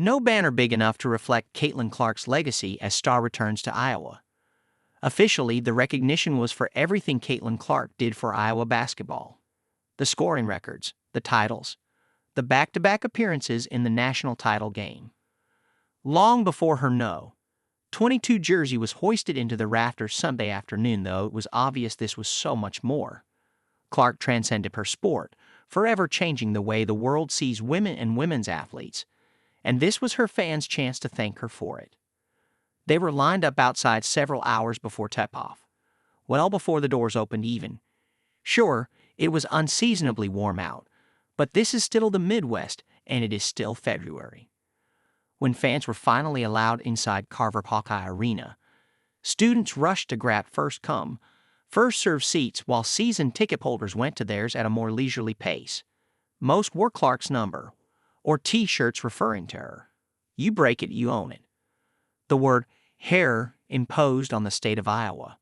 No banner big enough to reflect Caitlin Clark's legacy as Star returns to Iowa. Officially, the recognition was for everything Caitlin Clark did for Iowa basketball. The scoring records, the titles, the back-to-back appearances in the national title game. Long before her 22 jersey was hoisted into the rafters Sunday afternoon, though, it was obvious this was so much more. Clark transcended her sport, forever changing the way the world sees women and women's athletes, and this was her fans' chance to thank her for it. They were lined up outside several hours before tip-off, well before the doors opened even. Sure, it was unseasonably warm out, but this is still the Midwest, and it is still February. When fans were finally allowed inside Carver Hawkeye Arena, students rushed to grab first-come, first-served seats while season ticket holders went to theirs at a more leisurely pace. Most wore Clark's number, or T-shirts referring to her. You break it, you own it. The word "hair" imposed on the state of Iowa.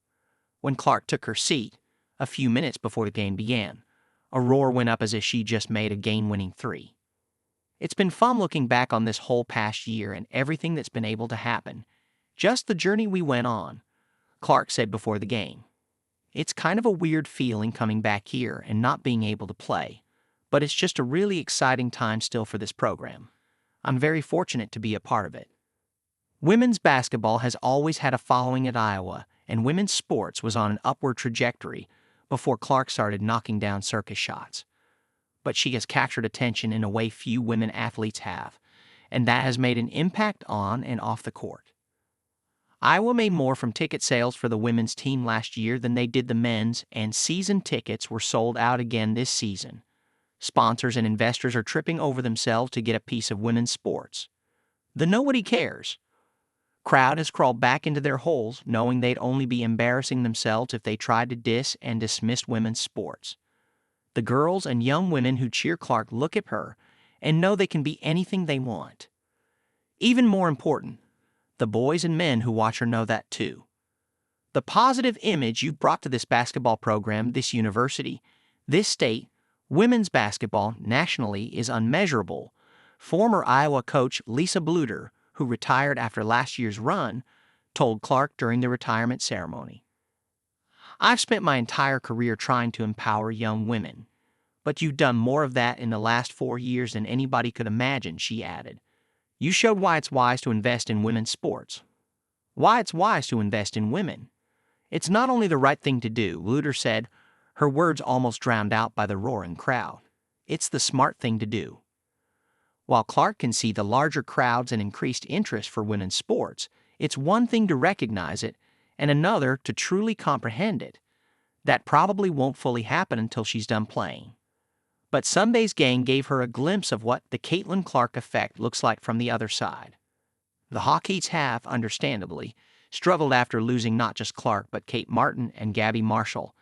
When Clark took her seat, a few minutes before the game began, a roar went up as if she just made a game-winning three. It's been fun looking back on this whole past year and everything that's been able to happen. Just the journey we went on, Clark said before the game. It's kind of a weird feeling coming back here and not being able to play, but it's just a really exciting time still for this program. I'm very fortunate to be a part of it. Women's basketball has always had a following at Iowa, and women's sports was on an upward trajectory before Clark started knocking down circus shots. But she has captured attention in a way few women athletes have, and that has made an impact on and off the court. Iowa made more from ticket sales for the women's team last year than they did the men's, and season tickets were sold out again this season. Sponsors and investors are tripping over themselves to get a piece of women's sports. The nobody cares crowd has crawled back into their holes, knowing they'd only be embarrassing themselves if they tried to diss and dismiss women's sports. The girls and young women who cheer Clark look at her and know they can be anything they want. Even more important, the boys and men who watch her know that too. The positive image you've brought to this basketball program, this university, this state, women's basketball nationally is unmeasurable. Former Iowa coach Lisa Bluder, who retired after last year's run, told Clark during the retirement ceremony. I've spent my entire career trying to empower young women, but you've done more of that in the last 4 years than anybody could imagine, she added. You showed why it's wise to invest in women's sports. Why it's wise to invest in women. It's not only the right thing to do, Bluder said, her words almost drowned out by the roaring crowd. It's the smart thing to do. While Clark can see the larger crowds and increased interest for women's sports, it's one thing to recognize it and another to truly comprehend it. That probably won't fully happen until she's done playing. But Sunday's game gave her a glimpse of what the Caitlin Clark effect looks like from the other side. The Hawkeyes have, understandably, struggled after losing not just Clark but Kate Martin and Gabby Marshall,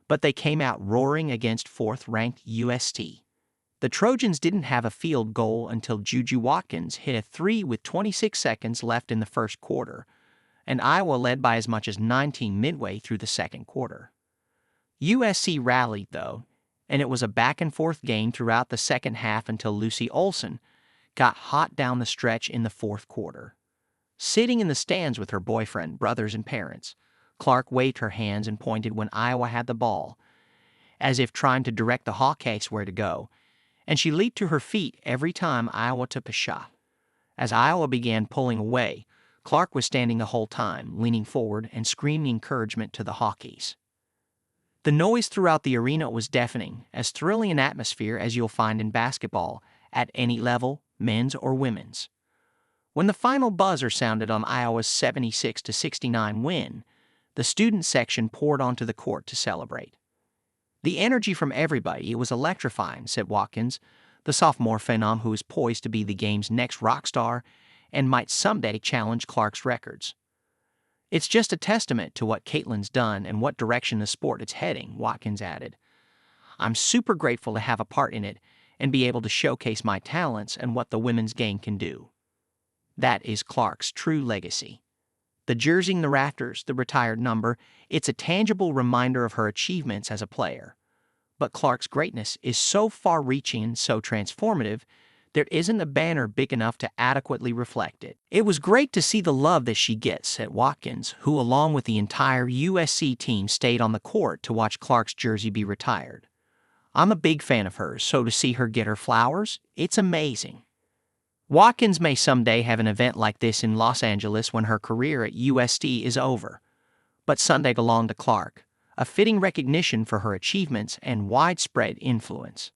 but they came out roaring against fourth-ranked UST. The Trojans didn't have a field goal until Juju Watkins hit a three with 26 seconds left in the first quarter, and Iowa led by as much as 19 midway through the second quarter. USC rallied, though, and it was a back-and-forth game throughout the second half until Lucy Olson got hot down the stretch in the fourth quarter. Sitting in the stands with her boyfriend, brothers, and parents, Clark waved her hands and pointed when Iowa had the ball, as if trying to direct the Hawkeyes where to go, and she leaped to her feet every time Iowa took a shot. As Iowa began pulling away, Clark was standing the whole time, leaning forward and screaming encouragement to the Hawkeyes. The noise throughout the arena was deafening, as thrilling an atmosphere as you'll find in basketball, at any level, men's or women's. When the final buzzer sounded on Iowa's 76-69 win, the student section poured onto the court to celebrate. The energy from everybody, it was electrifying, said Watkins, the sophomore phenom who is poised to be the game's next rock star and might someday challenge Clark's records. It's just a testament to what Caitlin's done and what direction the sport is heading, Watkins added. I'm super grateful to have a part in it and be able to showcase my talents and what the women's game can do. That is Clark's true legacy. The jersey in the rafters, the retired number, it's a tangible reminder of her achievements as a player. But Clark's greatness is so far-reaching and so transformative there isn't a banner big enough to adequately reflect it. It was great to see the love that she gets, said Watkins, who along with the entire USC team stayed on the court to watch Clark's jersey be retired. I'm a big fan of hers, so to see her get her flowers, it's amazing. Watkins may someday have an event like this in Los Angeles when her career at USD is over. But Sunday belonged to Clark, a fitting recognition for her achievements and widespread influence.